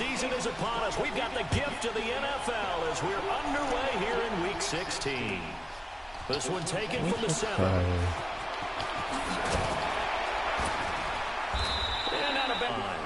season is upon us. We've got the gift of the NFL as we're underway here in Week 16. This one taken from the 7. And out of bounds.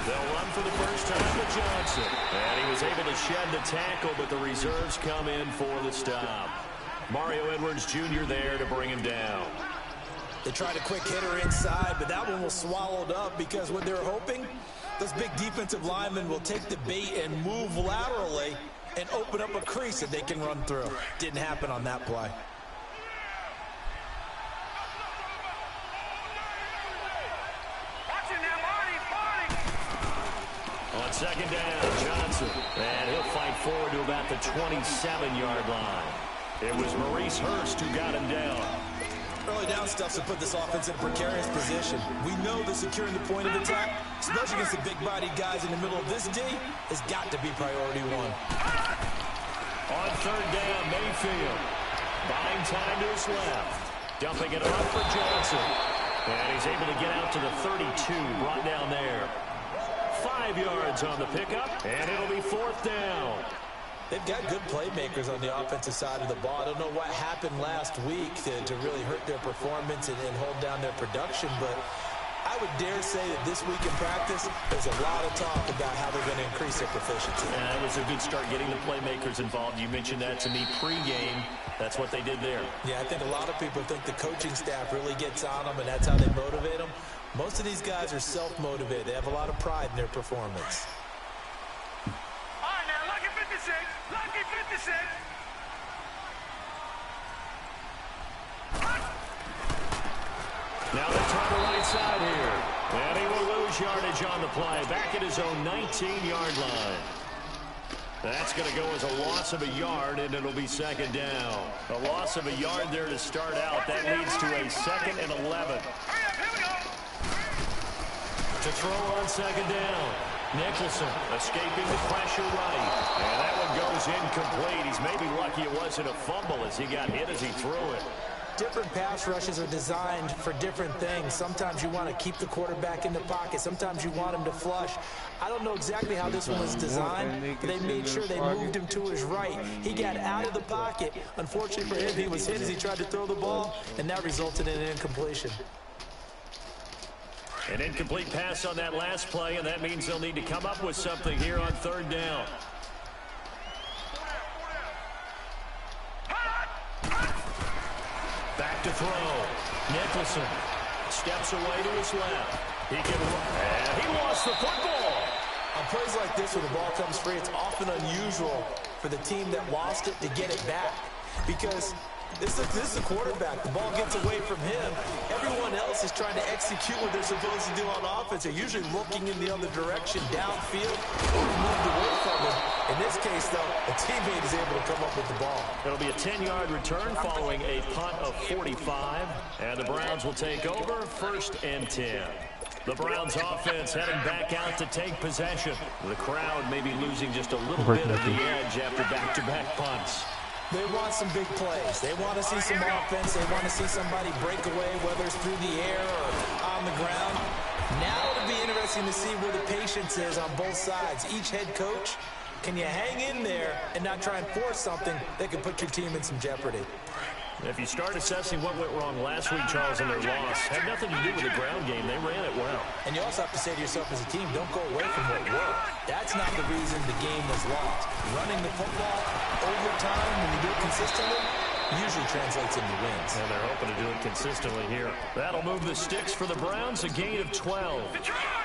They'll run for the first time with Johnson. And he was able to shed the tackle, but the reserves come in for the stop. Mario Edwards Jr. there to bring him down. They tried a quick hitter inside, but that one was swallowed up because what they're hoping, those big defensive linemen will take the bait and move laterally and open up a crease that they can run through. Didn't happen on that play. On second down, Johnson. And he'll fight forward to about the 27-yard line. It was Maurice Hurst who got him down. Early down stuff to put this offense in a precarious position. We know that securing the point of attack, especially against the big-bodied guys in the middle of this D, has got to be priority one. On third down, Mayfield. Buying time to his left. Dumping it off for Johnson. And he's able to get out to the 32, brought down there. 5 yards on the pickup, and it'll be fourth down. They've got good playmakers on the offensive side of the ball. I don't know what happened last week to really hurt their performance and hold down their production, but I would dare say that this week in practice, there's a lot of talk about how they're going to increase their proficiency. Yeah, that was a good start getting the playmakers involved. You mentioned that to me pregame. That's what they did there. Yeah, I think a lot of people think the coaching staff really gets on them, and that's how they motivate them. Most of these guys are self-motivated. They have a lot of pride in their performance. All right, now, lucky 56. Lucky 56. Now they try the right side here. And he will lose yardage on the play. Back at his own 19-yard line. That's going to go as a loss of a yard, and it'll be second down. A loss of a yard there to start out. That leads to a 2nd and 11. To throw on second down. Nicholson escaping the pressure right. And that one goes incomplete. He's maybe lucky it wasn't a fumble as he got hit as he threw it. Different pass rushes are designed for different things. Sometimes you want to keep the quarterback in the pocket. Sometimes you want him to flush. I don't know exactly how this one was designed, but they made sure they moved him to his right. He got out of the pocket. Unfortunately for him, he was hit as he tried to throw the ball, and that resulted in an incompletion. An incomplete pass on that last play, and that means they'll need to come up with something here on third down. Back to throw. Nicholson steps away to his left. He can run, and he lost the football. On plays like this where the ball comes free, it's often unusual for the team that lost it to get it back because this is a quarterback. The ball gets away from him. Everyone else is trying to execute what they're supposed to do on offense. They're usually looking in the other direction, downfield, or moved away from him. In this case, though, a teammate is able to come up with the ball. It'll be a 10-yard return following a punt of 45, and the Browns will take over 1st and 10. The Browns offense heading back out to take possession. The crowd may be losing just a little bit of the edge after back-to-back punts. They want some big plays. They want to see some offense. They want to see somebody break away, whether it's through the air or on the ground. Now it'll be interesting to see where the patience is on both sides. Each head coach, can you hang in there and not try and force something that could put your team in some jeopardy? If you start assessing what went wrong last week, Charles, in their loss, had nothing to do with the ground game. They ran it well. And you also have to say to yourself as a team, don't go away from what worked. That's not the reason the game was lost. Running the football over time, when you do it consistently, usually translates into wins. And they're hoping to do it consistently here. That'll move the sticks for the Browns, a gain of 12.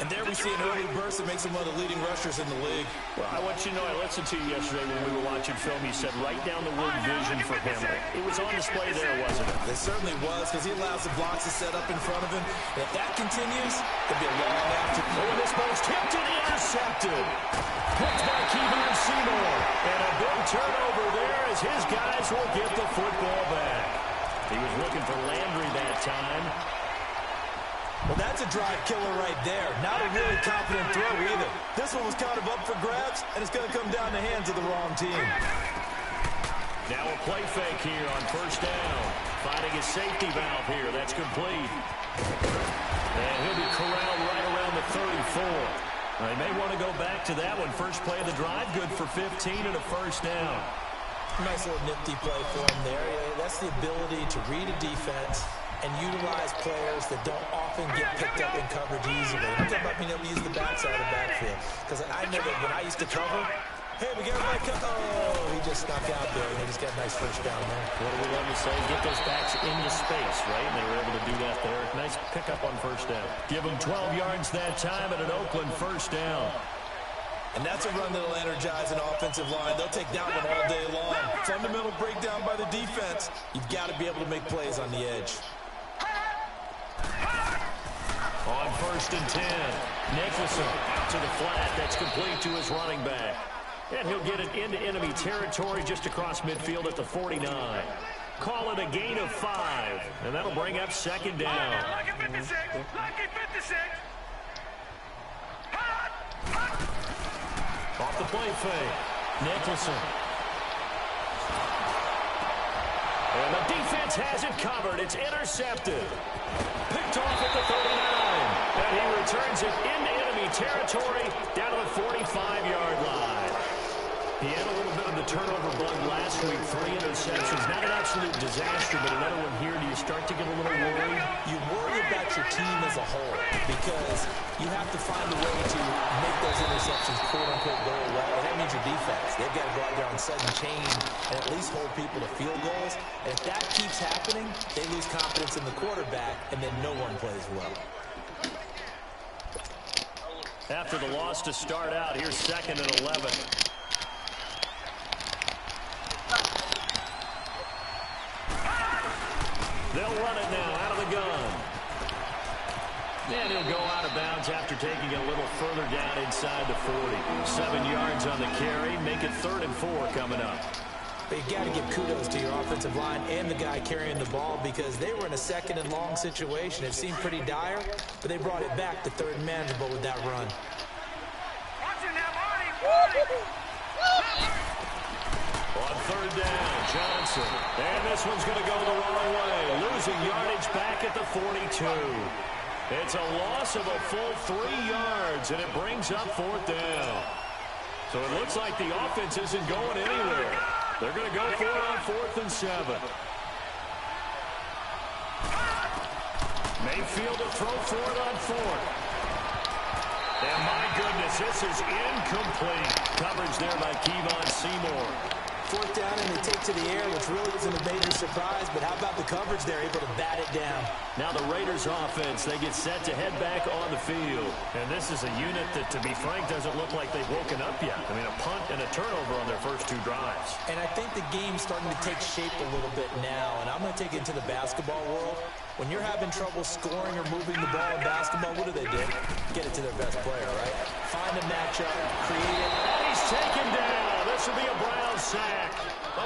And there we see an early burst that makes him one of the leading rushers in the league. Well, I want you to know, I listened to you yesterday when we were watching film. You said right down the word vision for him. It was on display there, wasn't it? It certainly was, because he allows the blocks to set up in front of him. And if that continues, it'll be a long after. Oh, and this ball's tipped and intercepted. Picked by Keevan Seymour. And a big turnover there as his guys will get the football back. He was looking for Landry that time. Well, that's a drive killer right there. Not a really confident throw either. This one was kind of up for grabs, and it's going to come down the hands of the wrong team. Now a play fake here on first down. Finding his safety valve here. That's complete. And he'll be corralled right around the 34. They may want to go back to that one. First play of the drive, good for 15 and a first down. Nice little nifty play for him there. That's the ability to read a defense and utilize players that don't often get picked up in coverage easily. I'm talking about being able to use the backside of the backfield. Because I know that when I used to cover, hey, we got my oh, he just snuck out there, and they just got a nice first down there. What do we love to say? Get those backs into space, right? And they were able to do that there. Nice pickup on first down. Give them 12 yards that time at an Oakland first down. And that's a run that'll energize an offensive line. They'll take that one all day long. Fundamental breakdown by the defense. You've got to be able to make plays on the edge. On first and 10, Nicholson out to the flat. That's complete to his running back. And he'll get it into enemy territory just across midfield at the 49. Call it a gain of 5. And that'll bring up second down. Lucky 56. Lucky 56. Off the play fake. Nicholson. And the defense has it covered. It's intercepted. Picked off at the 39. And he returns it into enemy territory down to the 45-yard line. He had a little bit of the turnover bug last week. 3 interceptions. Not an absolute disaster, but another one here. Do you start to get a little worried? You worry about your team as a whole because you have to find a way to make those interceptions quote-unquote go away. And that means your defense. They've got to go out there on sudden change and at least hold people to field goals. And if that keeps happening, they lose confidence in the quarterback, and then no one plays well. After the loss to start out, here's second and 11. They'll run it now out of the gun. And he'll go out of bounds after taking it a little further down inside the 40. 7 yards on the carry. Make it 3rd and 4 coming up. But you got to give kudos to your offensive line and the guy carrying the ball because they were in a second and long situation. It seemed pretty dire, but they brought it back to 3rd and manageable with that run. Watch it now, Marty. On 3rd down, Johnson. And this one's going to go the wrong way. Losing yardage back at the 42. It's a loss of a full 3 yards, and it brings up 4th down. So it looks like the offense isn't going anywhere. They're going to go for it on 4th and 7. Mayfield to throw for it on 4th. And my goodness, this is incomplete. Coverage there by Kevon Seymour. 4th down and they take to the air, which really isn't a major surprise, but how about the coverage there, able to bat it down. Now the Raiders offense, they get set to head back on the field. And this is a unit that, to be frank, doesn't look like they've woken up yet. I mean, a punt and a turnover on their first 2 drives. And I think the game's starting to take shape a little bit now, and I'm going to take it into the basketball world. When you're having trouble scoring or moving the ball in basketball, what do? Get it to their best player, right? Find a matchup, create it. And he's taken down. This will be a Brown sack.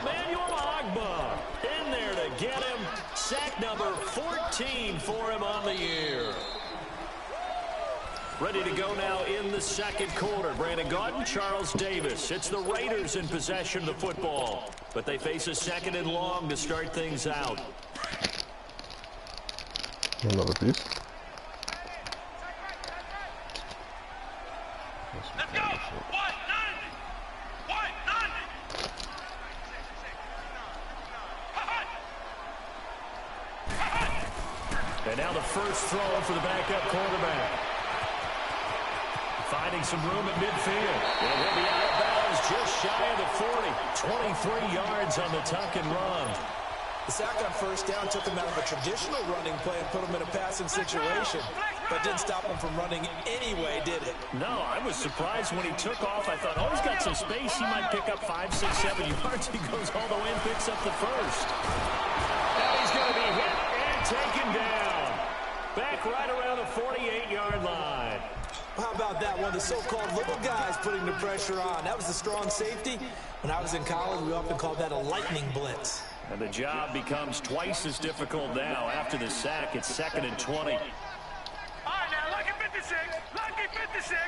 Emmanuel Agba in there to get him. Sack number 14 for him on the year. Ready to go now in the second quarter. Brandon Gaudin, Charles Davis. It's the Raiders in possession of the football, but they face a 2nd and long to start things out. Another piece. Let's go. 190. 190. And now the first throw for the backup quarterback. Finding some room at midfield. And he'll be out of bounds just shy of the 40. 23 yards on the tuck and run. The sack on first down took him out of a traditional running play and put him in a passing situation, but didn't stop him from running anyway, did it? No, I was surprised when he took off. I thought, oh, he's got some space. He might pick up 5, 6, 7 yards. He goes all the way and picks up the first. Now he's going to be hit and taken down. Back right around the 48-yard line. How about that one? The so-called little guys putting the pressure on. That was the strong safety. When I was in college, we often called that a lightning blitz. And the job becomes twice as difficult now. After the sack, it's 2nd and 20. 56.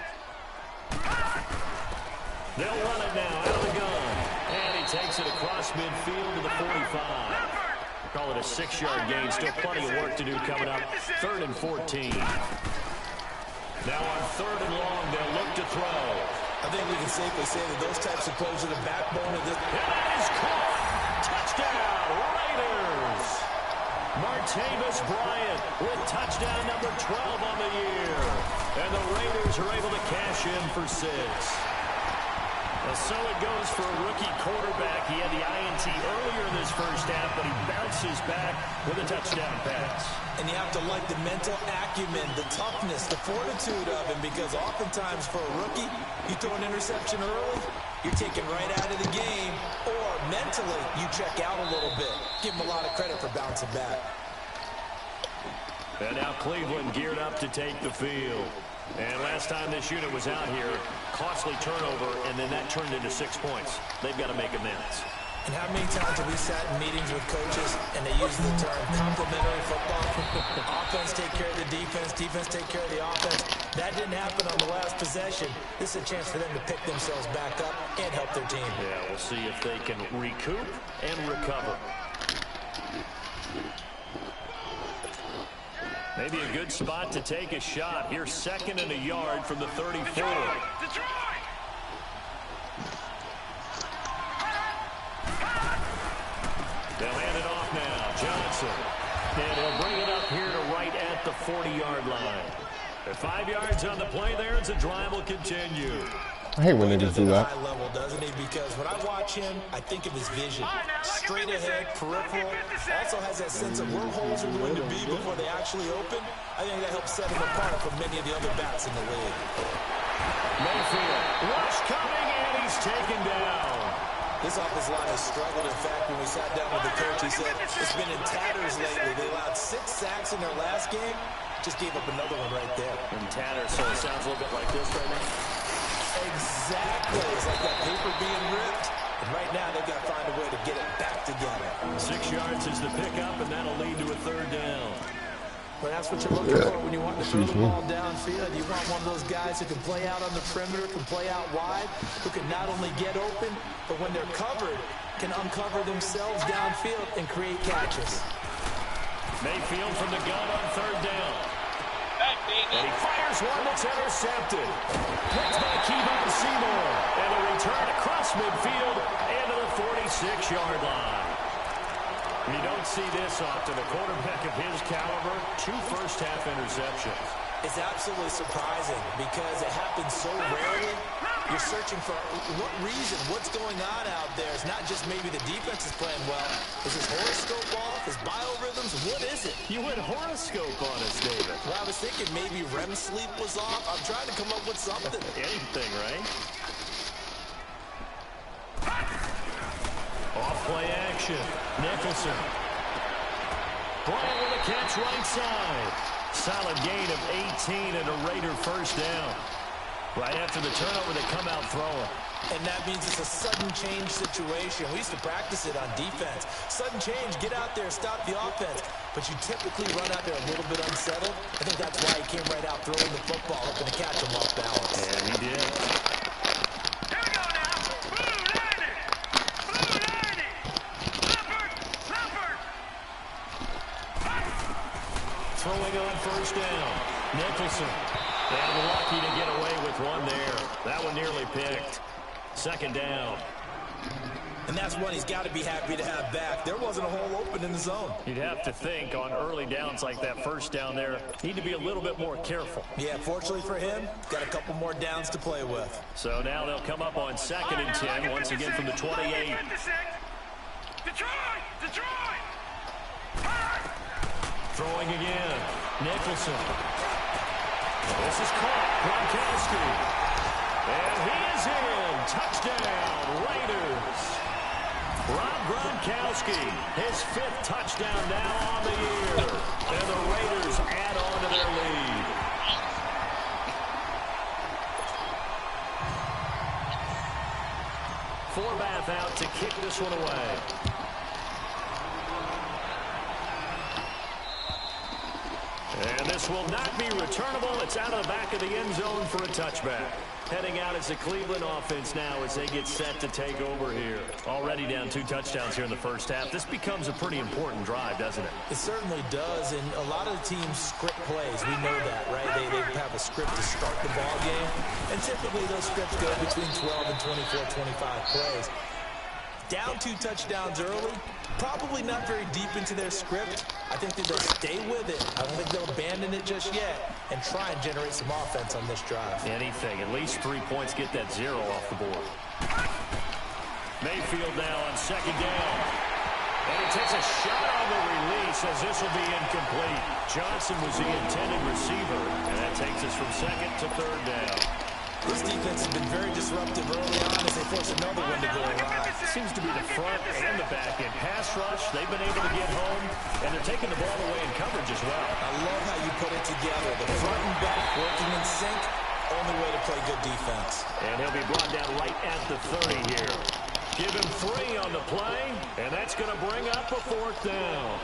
They'll run it now out of the gun. And he takes it across midfield to the 45. Call it a 6-yard gain. Still plenty of work to do coming up. 3rd and 14. Now on 3rd and long, they'll look to throw. I think we can safely say that those types of plays are the backbone of this. And that is caught. Touchdown, Raiders. Martavis Bryant with touchdown number 12 on the year. And the Raiders are able to cash in for 6. So it goes for a rookie quarterback. He had the INT earlier in this first half, but he bounces back with a touchdown pass. And you have to like the mental acumen, the toughness, the fortitude of him, because oftentimes for a rookie, you throw an interception early, you're taken right out of the game, or mentally you check out a little bit. Give him a lot of credit for bouncing back. And now Cleveland geared up to take the field. And last time this unit was out here, costly turnover, and then that turned into 6 points. They've got to make amends. And how many times have we sat in meetings with coaches and they use the term complementary football? Offense take care of the defense, defense take care of the offense. That didn't happen on the last possession. This is a chance for them to pick themselves back up and help their team. Yeah, we'll see if they can recoup and recover. Maybe a good spot to take a shot. Here's 2nd and a yard from the 34. Detroit! They'll hand it off now. Johnson. And he'll bring it up here to right at the 40-yard line. At 5 yards on the play there, and the drive will continue. I hate when they just do that. High level, doesn't he? Because when I watch him, I think of his vision. Straight ahead, peripheral. Also has that sense of where holes are going to be before they actually open. I think that helps set him apart from many of the other bats in the league. Mayfield. Rush coming, and he's taken down. This offensive line has struggled. In fact, when we sat down with the coach, he said it's been in tatters lately. They allowed 6 sacks in their last game. Just gave up another one right there. And tatters, so it sounds a little bit like this right now. Exactly. It's like that paper being ripped. And right now, they've got to find a way to get it back together. 6 yards is the pickup, and that'll lead to a 3rd down. Well, that's what you're looking for when you want to throw the ball downfield. You want one of those guys who can play out on the perimeter, can play out wide, who can not only get open, but when they're covered, can uncover themselves downfield and create catches. Mayfield from the gun on 3rd down. And he fires one that's intercepted. Picked by Kevon Seymour. And a return across midfield into the 46-yard line. You don't see this often. A quarterback of his caliber, 2 first-half interceptions. It's absolutely surprising because it happens so rarely. You're searching for what reason, what's going on out there. It's not just maybe the defense is playing well. Is his horoscope off? His biorhythms? What is it? You went horoscope on us, David. Well, I was thinking maybe REM sleep was off. I'm trying to come up with something. Anything, right? Off-play action. Nicholson. Bryant with a catch right side. Solid gain of 18 and a Raider first down. Right after the turnover, they come out throwing. And that means it's a sudden change situation. We used to practice it on defense. Sudden change, get out there, stop the offense. But you typically run out there a little bit unsettled. I think that's why he came right out throwing the football, hoping to catch him off balance. And he did. Here we go now. Blue 90. Blue 90. Leopard. Leopard. Throwing on first down. Nicholson. And lucky to get away with one there. That one nearly picked. 2nd down. And that's one he's got to be happy to have back. There wasn't a hole open in the zone. You'd have to think on early downs like that first down there, need to be a little bit more careful. Yeah, fortunately for him, got a couple more downs to play with. So now they'll come up on 2nd and 10, once again from the 28. Detroit! Detroit! Throwing again. Nicholson. This is caught. Gronkowski. And he is in. Touchdown, Raiders. Rob Gronkowski, his 5th touchdown now on the year. And the Raiders add on to their lead. Forbath out to kick this one away. And this will not be returnable. It's out of the back of the end zone for a touchback. Heading out is the Cleveland offense now as they get set to take over here. Already down 2 touchdowns here in the first half. This becomes a pretty important drive, doesn't it? It certainly does, and a lot of the teams script plays. We know that, right? They have a script to start the ball game, and typically those scripts go between 12 and 24, 25 plays. Down 2 touchdowns early, probably not very deep into their script. I think that they'll stay with it. I don't think they'll abandon it just yet and try and generate some offense on this drive. Anything. At least 3 points get that 0 off the board. Mayfield now on second down. And he takes a shot on the release as this will be incomplete. Johnson was the intended receiver, and that takes us from second to third down. This defense has been very disruptive early on as they force another one to go awry. Seems to be the front and the back end. Pass rush, they've been able to get home, and they're taking the ball away in coverage as well. I love how you put it together. The front and back working in sync, only way to play good defense. And he'll be brought down right at the 30 here. Give him 3 on the play, and that's going to bring up a 4th down.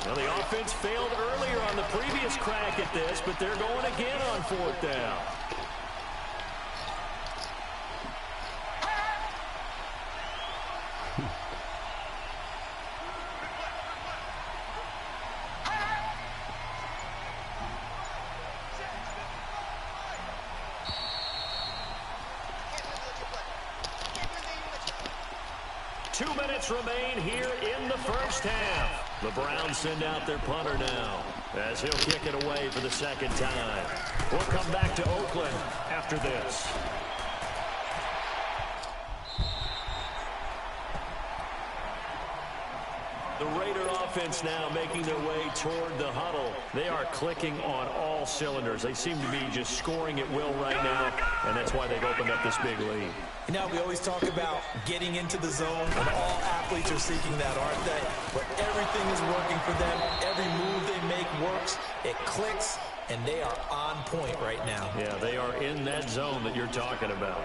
Well, the offense failed earlier on the previous crack at this, but they're going again on 4th down. Two minutes remain here in the first half. The Browns send out their punter now as he'll kick it away for the 2nd time. We'll come back to Oakland after this. The Raider offense now making their way toward the huddle. They are clicking on all cylinders. They seem to be just scoring at will right now, and that's why they've opened up this big lead. You know, we always talk about getting into the zone, and all athletes are seeking that, aren't they? Where everything is working for them, every move they make works, it clicks, and they are on point right now. Yeah, they are in that zone that you're talking about.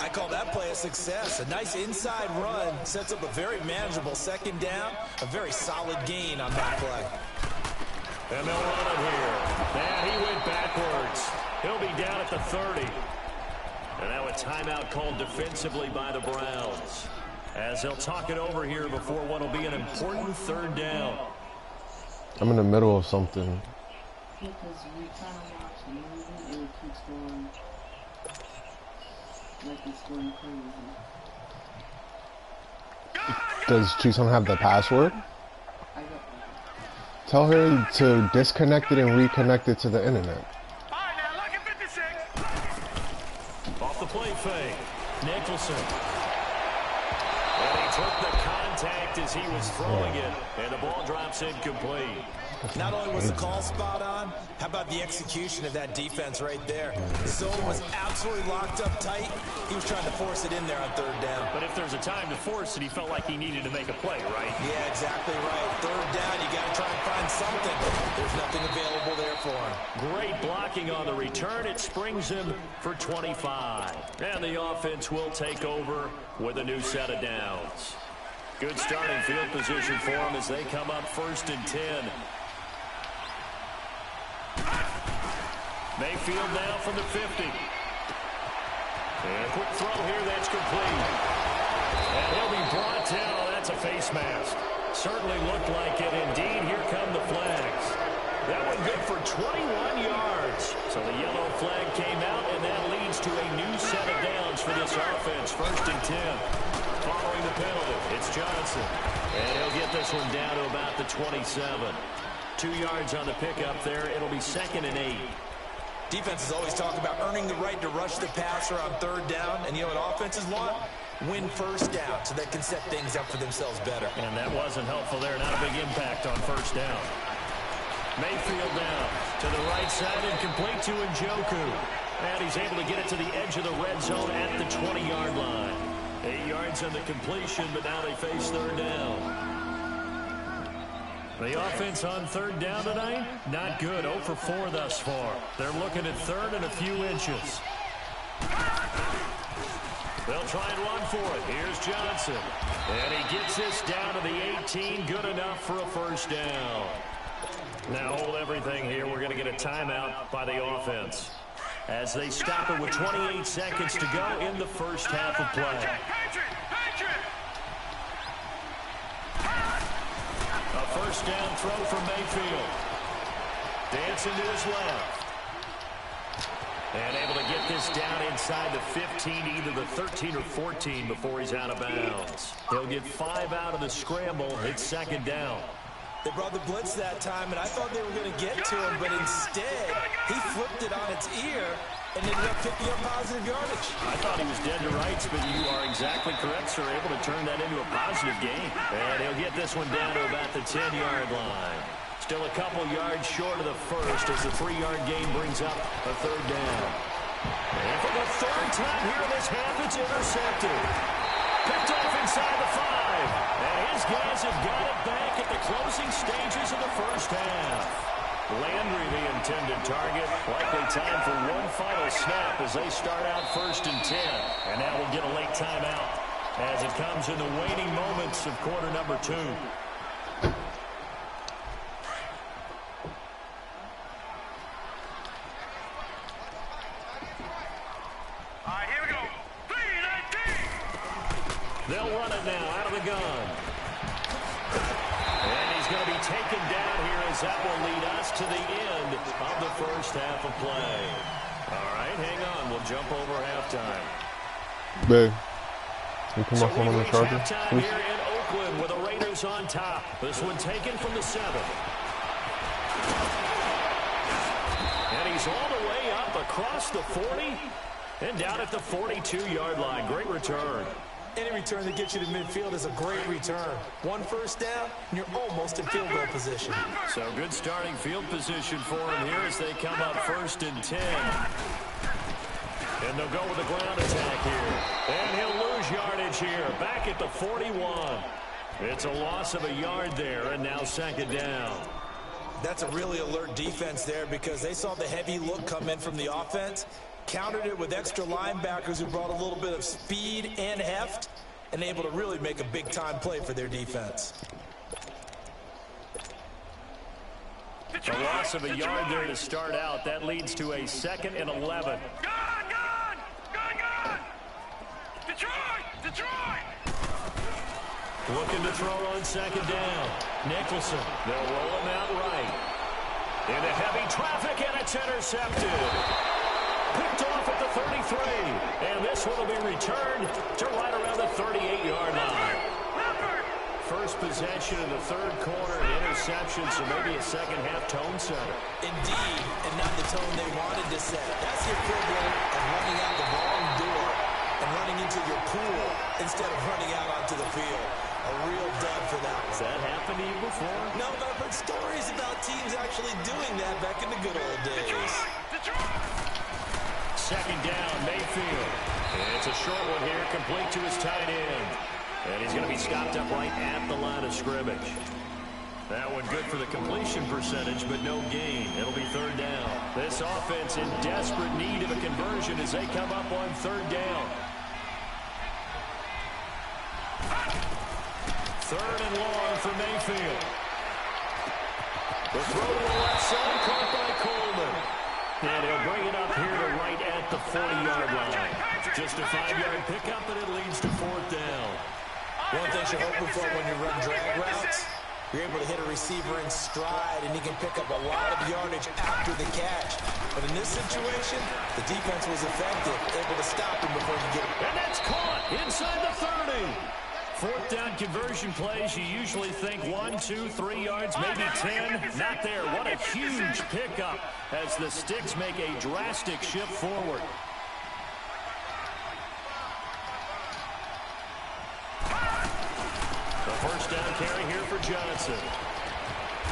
I call that play a success. A nice inside run sets up a very manageable 2nd down, a very solid gain on that play. And they'll run it here. And he went backwards. He'll be down at the 30. And now a timeout called defensively by the Browns, as they'll talk it over here before what will be an important 3rd down. I'm in the middle of something. Because we kind of watch the movie, it would keep scoring. Like it's going crazy. Does Tucson have the password? I got that. Tell her to disconnect it and reconnect it to the internet. All right, now, look at 56. Off the play fake, Nicholson. And he took the contact as he was throwing it, and the ball drops incomplete. Not only was the call spot on, how about the execution of that defense right there? The zone was absolutely locked up tight. He was trying to force it in there on 3rd down. But if there's a time to force it, he felt like he needed to make a play, right? Yeah, exactly right. 3rd down, you got to try and find something. There's nothing available there for him. Great blocking on the return. It springs him for 25. And the offense will take over with a new set of downs. Good starting field position for them as they come up 1st and 10. Mayfield now from the 50. And a quick throw here, that's complete. And he'll be brought down. That's a face mask. Certainly looked like it. Indeed, here come the flags. That one good for 21 yards. So the yellow flag came out, and that leads to a new set of downs for this offense. 1st and 10. Following the penalty, it's Johnson. And he'll get this one down to about the 27. 2 yards on the pickup there. It'll be 2nd and 8. Defenses always talk about earning the right to rush the passer on 3rd down. And you know what offenses want? Win 1st down so they can set things up for themselves better. And that wasn't helpful there. Not a big impact on 1st down. Mayfield down to the right side and complete to Njoku. And he's able to get it to the edge of the red zone at the 20-yard line. 8 yards on the completion, but now they face 3rd down. The offense on 3rd down tonight, not good. 0 for 4 thus far. They're looking at 3rd and a few inches. They'll try and run for it. Here's Johnson. And he gets this down to the 18. Good enough for a 1st down. Now hold everything here. We're going to get a timeout by the offense as they stop it with 28 seconds to go in the first half of play. A first down throw from Mayfield. Dancing to his left. And able to get this down inside the 15, either the 13 or 14 before he's out of bounds. He'll get 5 out of the scramble. It's second down. They brought the blitz that time, and I thought they were going to get to him, but instead, he flipped it on its ear and ended up picking up positive yardage. I thought he was dead to rights, but you are exactly correct, sir. Able to turn that into a positive gain. And he'll get this one down to about the 10-yard line. Still a couple yards short of the first as the 3-yard gain brings up a third down. And for the third time here in this half, it's intercepted. Picked off inside the 5. And his guys have got it back at the closing stages of the first half. Landry, the intended target. Likely time for one final snap as they start out 1st and 10. And now we'll get a late timeout as it comes in the waning moments of quarter number 2. They'll run it now out of the gun. And he's going to be taken down here as that will lead us to the end of the first half of play. All right, hang on. We'll jump over halftime. Big. You come So up we on the reach Chargers, halftime please. here in Oakland with the Raiders on top. This one taken from the 7. And he's all the way up across the 40 and down at the 42-yard line. Great return. Any return that gets you to midfield is a great return. One first down, and you're almost in field goal position. So good starting field position for him here as they come up 1st and 10. And they'll go with the ground attack here. And he'll lose yardage here. Back at the 41. It's a loss of a yard there, and now 2nd down. That's a really alert defense there because they saw the heavy look come in from the offense, countered it with extra linebackers who brought a little bit of speed and heft, and able to really make a big-time play for their defense. A loss of a yard there to start out. That leads to a 2nd and 11. Gone! Detroit! Looking to throw on 2nd down. Nicholson. They'll roll him out right. Into heavy traffic, and it's intercepted. Picked off at the 33. And this one will be returned to right around the 38-yard line. First possession of the 3rd quarter, interception, so maybe a second-half tone setter. Indeed, and not the tone they wanted to set. That's the equivalent of running out the wrong door and running into your pool instead of running out onto the field. A real dud for that one. Has that happened to you before? No, but I've heard stories about teams actually doing that back in the good old days. 2nd down, Mayfield. It's a short one here, complete to his tight end. And he's going to be stopped up right at the line of scrimmage. That one good for the completion percentage, but no gain. It'll be 3rd down. This offense in desperate need of a conversion as they come up on 3rd down. 3rd and long for Mayfield. The throw to the left side, caught by Coleman. And he'll bring it up here to right at the 40-yard line. Just a 5-yard pickup, and it leads to 4th down. One thing you're hoping for when you run drag routes, you're able to hit a receiver in stride, and he can pick up a lot of yardage after the catch. But in this situation, the defense was effective, able to stop him before he get it. And that's caught inside the 30. 4th down conversion plays, you usually think 1, 2, 3 yards, maybe 10. Not there. What a huge pickup as the Sticks make a drastic shift forward. The first down carry here for Johnson.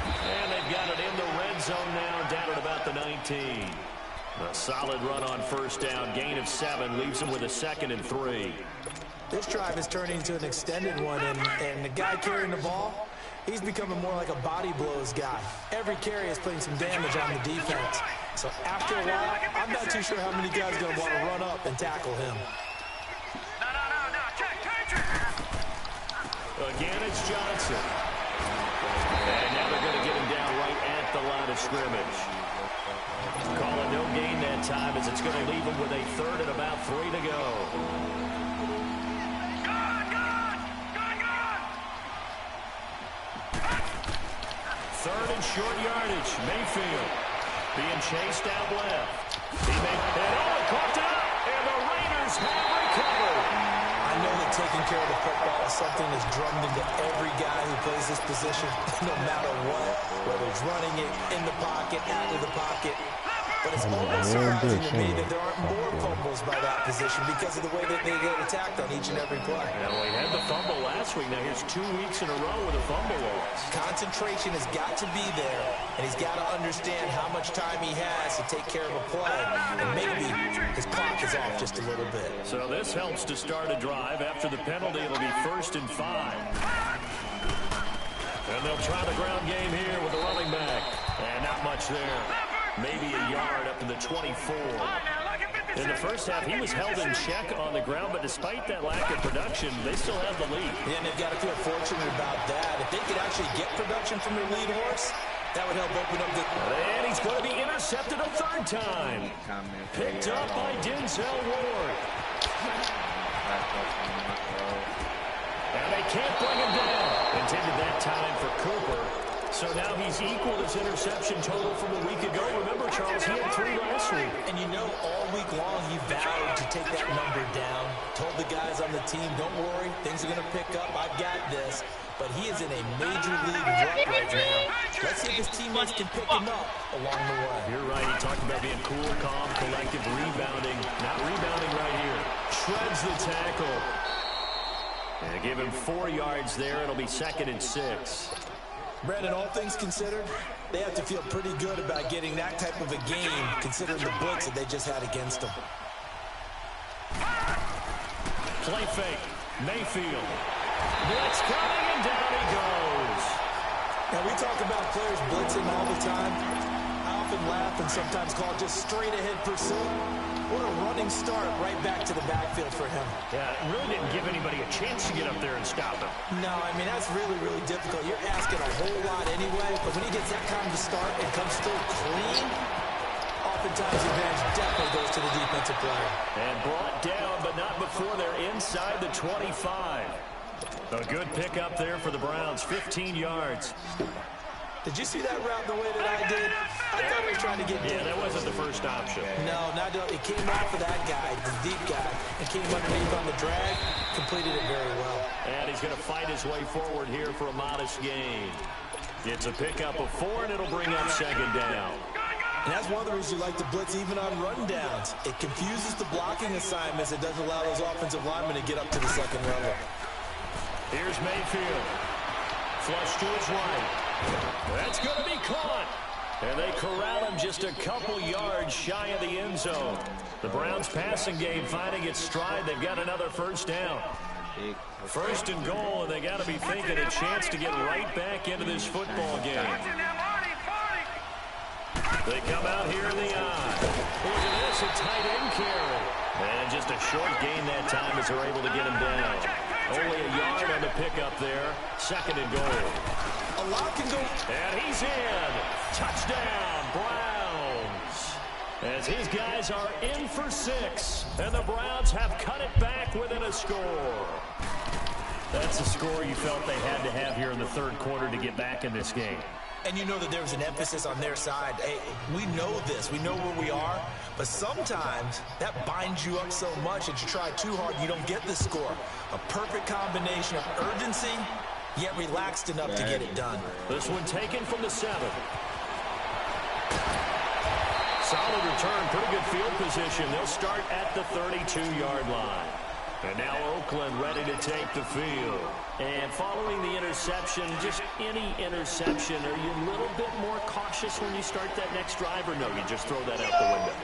And they've got it in the red zone now, down at about the 19. A solid run on 1st down, gain of 7, leaves them with a 2nd and 3. This drive is turning into an extended one, and the guy carrying the ball, he's becoming more like a body blows guy. Every carry is putting some damage on the defense. So after a while, I'm not too sure how many guys are going to want to run up and tackle him. Again, it's Johnson. And now they're going to get him down right at the of scrimmage. Calling no gain that time as it's going to leave them with a third and about 3 to go. Third and short yardage. Mayfield being chased out left. He made it. Oh, it caught up, and the Raiders have recovered. I know that taking care of the football is something that's drummed into every guy who plays this position, no matter what, whether it's running it, in the pocket, out of the pocket. But it's almost surprising to me that there aren't more fumbles by that position because of the way that they get attacked on each and every play. Well, he had the fumble last week. Now here's 2 weeks in a row with a fumble loss. Concentration has got to be there, and he's got to understand how much time he has to take care of a play. And maybe his clock is off just a little bit. So this helps to start a drive. After the penalty, it'll be 1st and 5. And they'll try the ground game here with the running back. And not much there. Maybe a yard up to the 24. In the first half, he was held in check on the ground, but despite that lack of production, they still have the lead. Yeah, and they've got to feel fortunate about that. If they could actually get production from their lead horse, that would help open up the... And he's going to be intercepted a 3rd time. Picked up by Denzel Ward. And they can't bring him down. Intended that time for Cooper. So now he's equaled his interception total from a week ago. Remember, Charles, he had 3 last week. And you know, all week long he vowed to take that number down. Told the guys on the team, don't worry, things are going to pick up. I've got this. But he is in a major league rut right now. Let's see if his teammates can pick him up along the way. You're right. He talked about being cool, calm, collective, rebounding. Not rebounding right here. Shreds the tackle. And give him 4 yards there. It'll be 2nd and 6. Brandon, all things considered, they have to feel pretty good about getting that type of a game, considering the blitz that they just had against them. Play fake. Mayfield. Blitz coming, and down he goes. Now, we talk about players blitzing all the time. I often laugh and sometimes call it just straight-ahead pursuit. What a running start right back to the backfield for him. Yeah, it really didn't give anybody a chance to get up there and stop him. No, I mean, that's really, really difficult. You're asking a whole lot anyway, but when he gets that kind of a start and comes through clean, oftentimes the advantage definitely goes to the defensive player. And brought down, but not before they're inside the 25. A good pickup there for the Browns, 15 yards. Did you see that route the way that I did? I thought he was trying to get deep. Yeah, that wasn't the first option. No, it came off of that guy, the deep guy, and came underneath on the drag, completed it very well. And he's going to fight his way forward here for a modest gain. It's a pickup of 4, and it'll bring up 2nd down. And that's one of the reasons you like to blitz even on run downs. It confuses the blocking assignments. It doesn't allow those offensive linemen to get up to the 2nd level. Here's Mayfield. Flush to his right. That's going to be caught. And they corral him just a couple yards shy of the end zone. The Browns passing game finding its stride. They've got another 1st down. 1st and goal, and they got to be thinking a chance to get right back into this football game. They come out here in the eye. Look at this, a tight end carry. And just a short gain that time as they're able to get him down. Only a yard on the pickup there. 2nd and goal. A lot can go. And he's in. Touchdown, Browns. As these guys are in for 6. And the Browns have cut it back within a score. That's a score you felt they had to have here in the 3rd quarter to get back in this game. And you know that there was an emphasis on their side. Hey, we know this. We know where we are. But sometimes that binds you up so much that you try too hard and you don't get the score. A perfect combination of urgency, yet relaxed enough to get it done. This one taken from the 7. Solid return, pretty good field position. They'll start at the 32-yard line. And now Oakland ready to take the field. And following the interception, just any interception, are you a little bit more cautious when you start that next drive, or no, you just throw that out the window?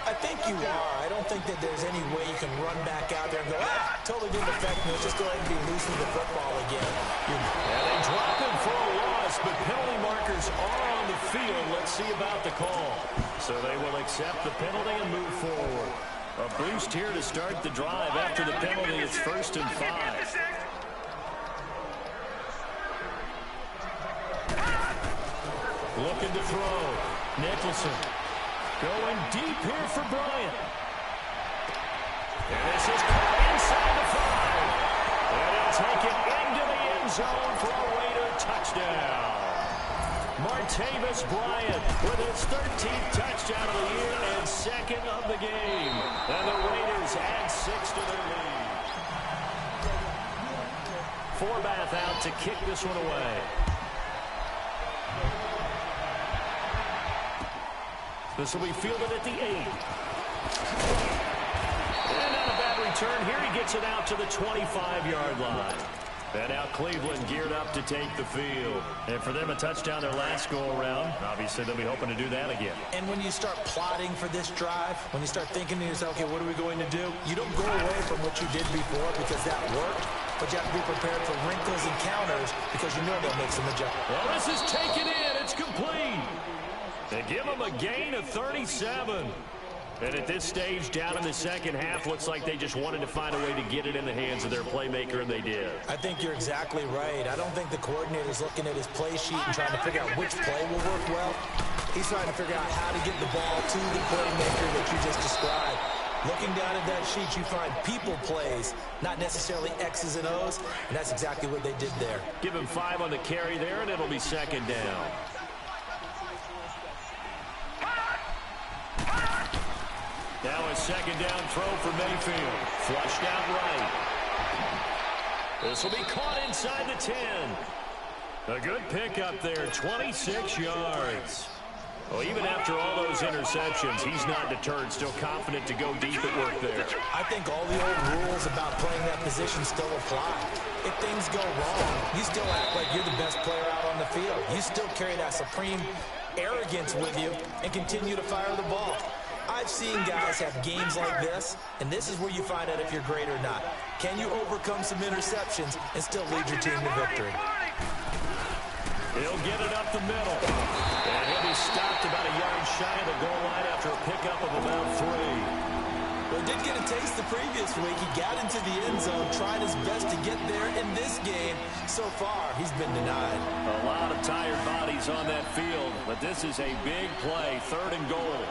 I think you are. I don't think that there's any way you can run back out there and go, totally didn't affect me. Let's just go ahead and be loose with the football again. And they drop him for a loss, but penalty markers are on the field. Let's see about the call. So they will accept the penalty and move forward. A boost here to start the drive. After the penalty, it's 1st and 5. Looking to throw. Nicholson going deep here for Bryant. And this is caught inside the 5. And he'll take it into the end zone for a Raider touchdown. Martavis Bryant with his 13th touchdown of the year and second of the game. And the Raiders add 6 to their lead. Forbath out to kick this one away. This will be fielded at the 8. And not a bad return. Here he gets it out to the 25-yard line. And now Cleveland geared up to take the field. And for them, a touchdown their last go-around. Obviously, they'll be hoping to do that again. And when you start plotting for this drive, when you start thinking to yourself, okay, what are we going to do? You don't go away from what you did before because that worked. But you have to be prepared for wrinkles and counters because you know they'll make some adjustments. Well, this is taken in. It's complete. They give them a gain of 37. And at this stage, down in the second half, looks like they just wanted to find a way to get it in the hands of their playmaker, and they did. I think you're exactly right. I don't think the coordinator's looking at his play sheet and trying to figure out which play will work well. He's trying to figure out how to get the ball to the playmaker that you just described. Looking down at that sheet, you find people plays, not necessarily X's and O's, and that's exactly what they did there. Give him 5 on the carry there, and it'll be second down. Now a second down throw for Mayfield. Flushed out right. This will be caught inside the 10. A good pickup there, 26 yards. Well, even after all those interceptions, he's not deterred, still confident to go deep at work there. I think all the old rules about playing that position still apply. If things go wrong, you still act like you're the best player out on the field. You still carry that supreme arrogance with you and continue to fire the ball. I've seen guys have games like this, and this is where you find out if you're great or not. Can you overcome some interceptions and still lead your team to victory? He'll get it up the middle. And he'll be stopped about a yard shy of the goal line after a pickup of about 3. Well, he did get a taste the previous week. He got into the end zone, tried his best to get there in this game. So far, he's been denied. A lot of tired bodies on that field, but this is a big play, 3rd and goal.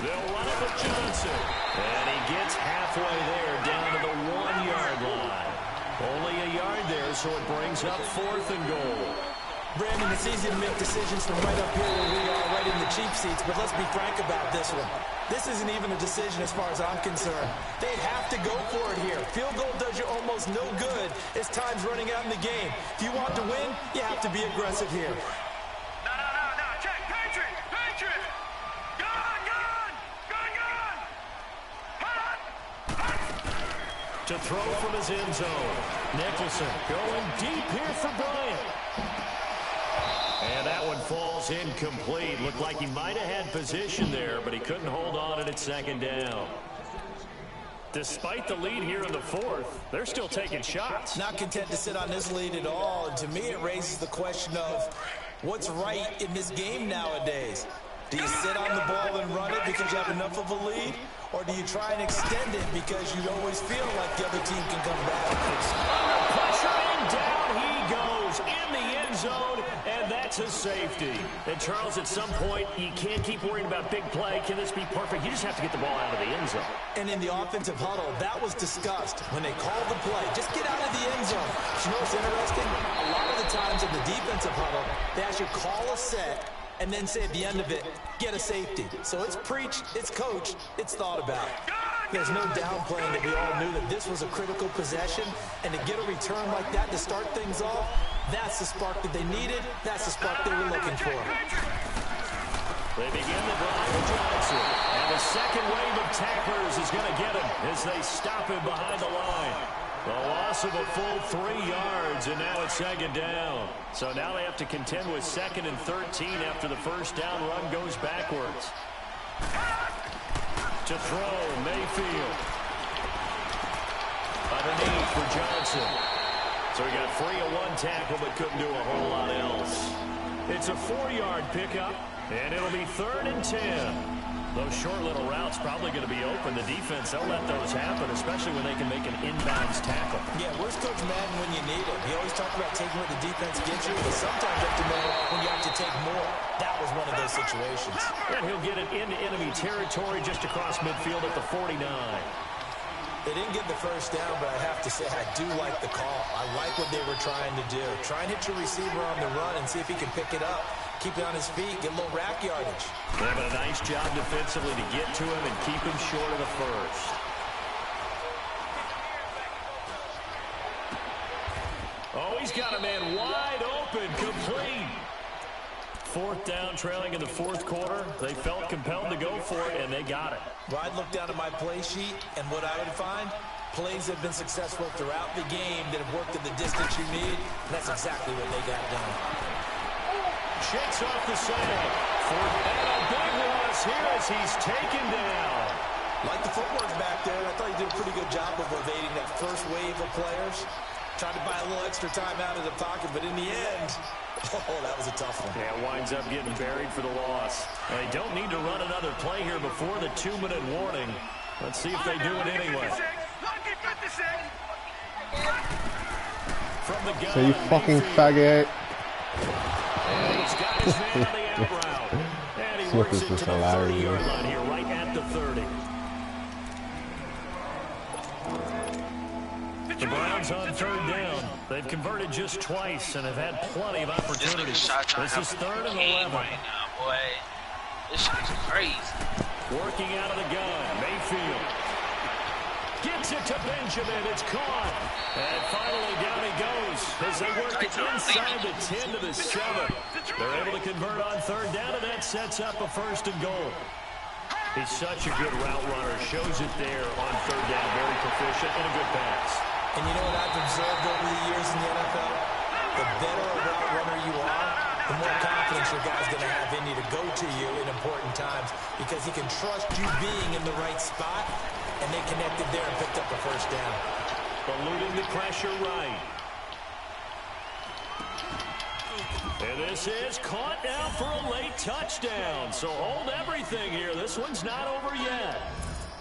They'll run it with Johnson. And he gets halfway there down to the 1-yard line. Only a yard there, so it brings up 4th and goal. Brandon, it's easy to make decisions from right up here where we are, right in the cheap seats, but let's be frank about this one. This isn't even a decision as far as I'm concerned. They have to go for it here. Field goal does you almost no good as time's running out in the game. If you want to win, you have to be aggressive here. No. Check. Patriot. To throw from his end zone. Nicholson going deep here for Bryant. And that one falls incomplete. Looked like he might have had position there, but he couldn't hold on at 2nd down. Despite the lead here in the 4th, they're still taking shots. Not content to sit on this lead at all, and to me it raises the question of what's right in this game nowadays. Do you sit on the ball and run it because you have enough of a lead? Or do you try and extend it because you always feel like the other team can come back? Under pressure, and down he goes in the end zone, and that's a safety. And Charles, at some point, you can't keep worrying about big play. Can this be perfect? You just have to get the ball out of the end zone. And in the offensive huddle, that was discussed when they called the play. Just get out of the end zone. But you know what's interesting? A lot of the times in the defensive huddle, they actually call a set and then say at the end of it, get a safety. So it's preached, it's coached, it's thought about. There's no downplaying that we all knew that this was a critical possession, and to get a return like that to start things off, that's the spark that they needed, that's the spark they were looking for. They begin the drive with Johnson, and the second wave of tacklers is going to get him as they stop him behind the line. The loss of a full 3 yards, and now it's 2nd down. So now they have to contend with 2nd and 13 after the first down run goes backwards. To throw, Mayfield. Underneath for Johnson. So he got free of 1 tackle, but couldn't do a whole lot else. It's a 4-yard pickup, and it'll be 3rd and 10. Those short little routes probably going to be open. The defense, they'll let those happen, especially when they can make an inbounds tackle. Yeah, where's Coach Madden when you need him? He always talked about taking what the defense gives you, but sometimes you have to know when you have to take more. That was one of those situations. And he'll get it into enemy territory just across midfield at the 49. They didn't get the first down, but I have to say I do like the call. I like what they were trying to do. Try and hit your receiver on the run and see if he can pick it up. Keep it on his feet, get a little rack yardage. They're having a nice job defensively to get to him and keep him short of the first. Oh, he's got a man wide open, complete. 4th down, trailing in the 4th quarter. They felt compelled to go for it, and they got it. Well, I'd look down at my play sheet, and what I would find, plays have been successful throughout the game that have worked at the distance you need, and that's exactly what they got done. Shakes off the side. And a big loss here as he's taken down. Like the footwork back there, I thought he did a pretty good job of evading that first wave of players. Tried to buy a little extra time out of the pocket, but in the end, oh, that was a tough one. Yeah, winds up getting buried for the loss. Well, they don't need to run another play here before the 2-minute warning. Let's see if they do it anyway. From the gun, So you fucking faggot. and he's got his man on the out route. And he Smith works is it just to the hilarious. 30-yard line here, right at the 30. The Browns on 3rd down. They've converted just twice and have had plenty of opportunities. This is 3rd and 11. Right now, boy. This shit is crazy. Working out of the gun, Mayfield. Gets it to Benjamin. It's caught. And finally down he goes as they work it inside the 10 to the 7. They're able to convert on 3rd down, and that sets up a 1st and goal. He's such a good route runner. Shows it there on 3rd down. Very proficient and a good pass. And you know what I've observed over the years in the NFL? The better a route runner you are, the more confidence your guy's going to have in you to go to you in important times because he can trust you being in the right spot, and they connected there and picked up a 1st down. Eluding the pressure right. And this is caught now for a late touchdown. So hold everything here. This one's not over yet.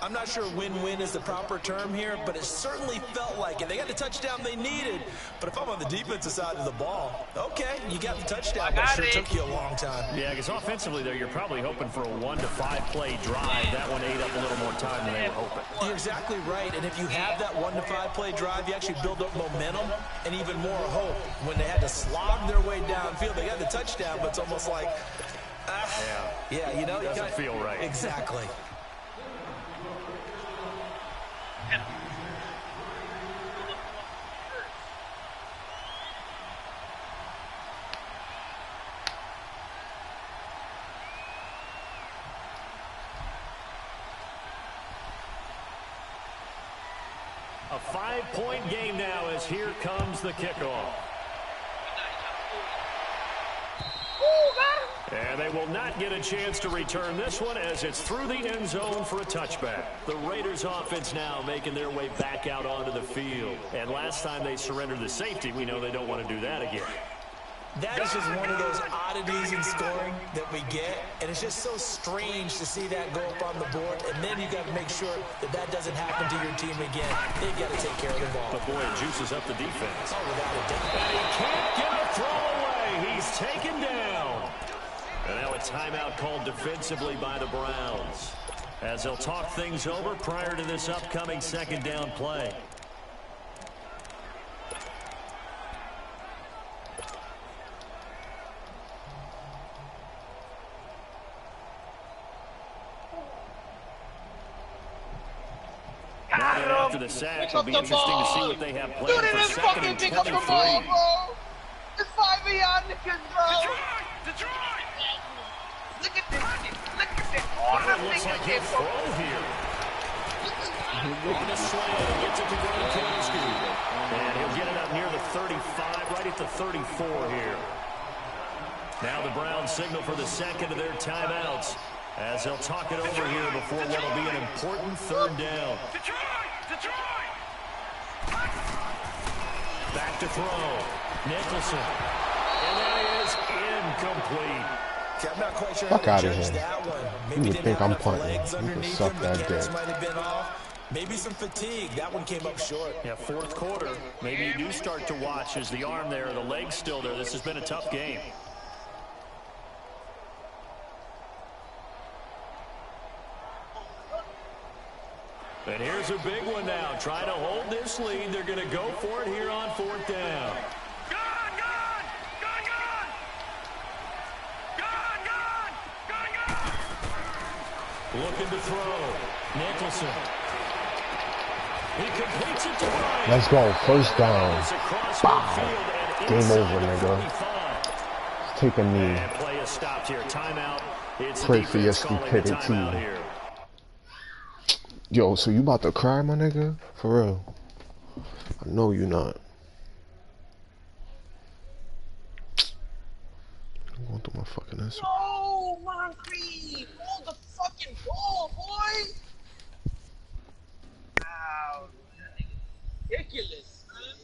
I'm not sure win-win is the proper term here, but it certainly felt like it. They got the touchdown they needed, but if I'm on the defensive side of the ball, okay, you got the touchdown, but it sure took you a long time. Yeah, because offensively there, you're probably hoping for a 1 to 5 play drive. That one ate up a little more time than they were hoping. You're exactly right, and if you have that 1 to 5 play drive, you actually build up momentum and even more hope. When they had to slog their way downfield, they got the touchdown, but it's almost like, yeah, you know, it doesn't feel right. Exactly. A 5-point game now as here comes the kickoff. And they will not get a chance to return this one as it's through the end zone for a touchback. The Raiders offense now making their way back out onto the field. And last time they surrendered the safety, we know they don't want to do that again. That is just one of those oddities in scoring that we get, and it's just so strange to see that go up on the board, and then you got to make sure that that doesn't happen to your team again. They've got to take care of the ball. But boy, it juices up the defense. Oh, without a doubt. And he can't get a throw away. He's taken down. And now a timeout called defensively by the Browns as they'll talk things over prior to this upcoming 2nd down play. Now after the sack, it'll be interesting to see what they have planned for 2nd and 23. It's far beyond the control. Detroit! Look at this. Look at this. All the It looks like he'll throw here. On a slant, he gets it to Gronkowski. And he'll get it up near the 35, right at the 34 here. Now the Browns signal for the 2nd of their timeouts as they'll talk it over here before what will be an important 3rd down. Detroit! Back to throw. Nicholson. And that is incomplete. Okay, I'm not quite sure Fuck how to outta judge here. that one. You Maybe would didn't think have I'm enough punting. legs You can underneath suck him. that Mechanics dick. might have been off. Maybe some fatigue. That one came up short. Yeah, fourth quarter. Maybe you do start to watch as the arm there, the leg's still there. This has been a tough game. And here's a big one now. Trying to hold this lead. They're going to go for it here on fourth down. Gone, gone! Gone, gone! Gone, gone! Gone, gone! Looking to throw. Nicholson. He completes it to Bryant. Let's go. First down. It's across Bow. midfield and Game inside over, the nigga. 45. Take a knee. And play is stopped here. Timeout. It's Pray for your defense calling the stupidity. timeout here. Yo, so you about to cry, my nigga? For real. I know you not. I'm going through my fucking answer. No, Moncrief! Hold the fucking ball, boy! Wow, ridiculous, man.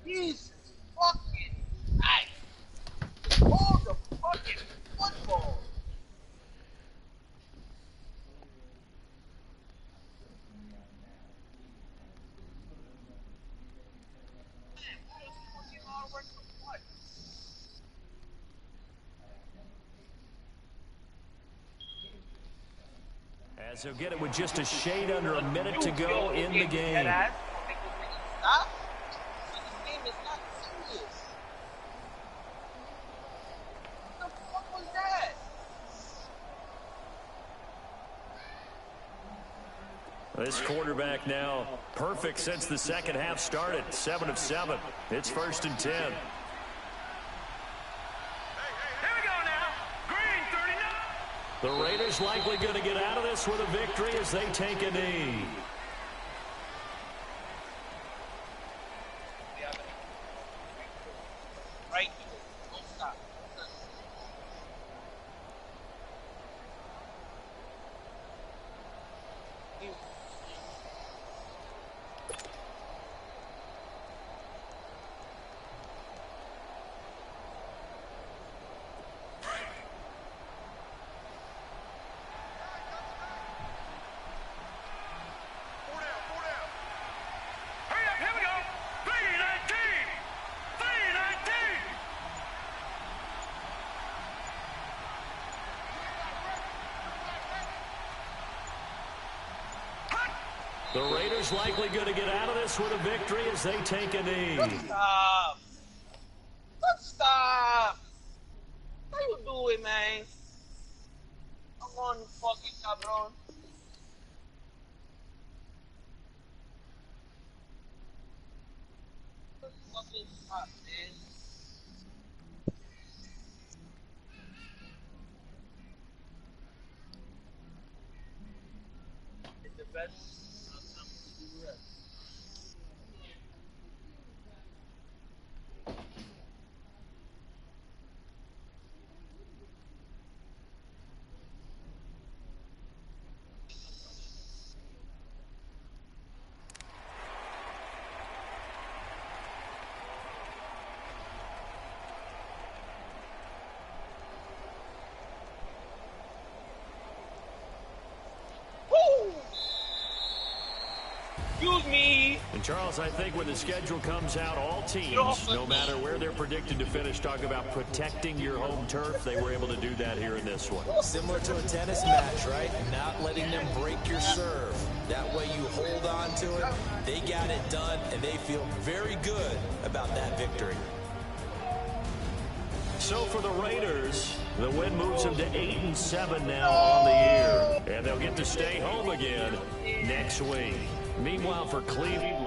Jesus fucking Christ! Hold the fucking football! As they'll get it with just a shade under a minute to go in the game. Stop! This game is not serious. What the fuck was that? This quarterback now perfect since the second half started. 7 of 7. It's 1st and 10. Here we go now. Green, 39. The Raiders likely going to get out of this with a victory as they take a knee. Right. Don't stop. Hurry up, here we go. 319. 319. The Raiders likely going to get out of this with a victory as they take a knee. Stop. Stop. How you doing, man? Come on, you fucking cabron. Fucking stop, man. It's the best. Woo! Excuse me. And Charles, I think when the schedule comes out, all teams, no matter where they're predicted to finish, talk about protecting your home turf. They were able to do that here in this one. Similar to a tennis match, right? Not letting them break your serve. That way you hold on to it. They got it done, and they feel very good about that victory. So for the Raiders, the win moves them to 8-7 now on the year. And they'll get to stay home again next week. Meanwhile, for Cleveland.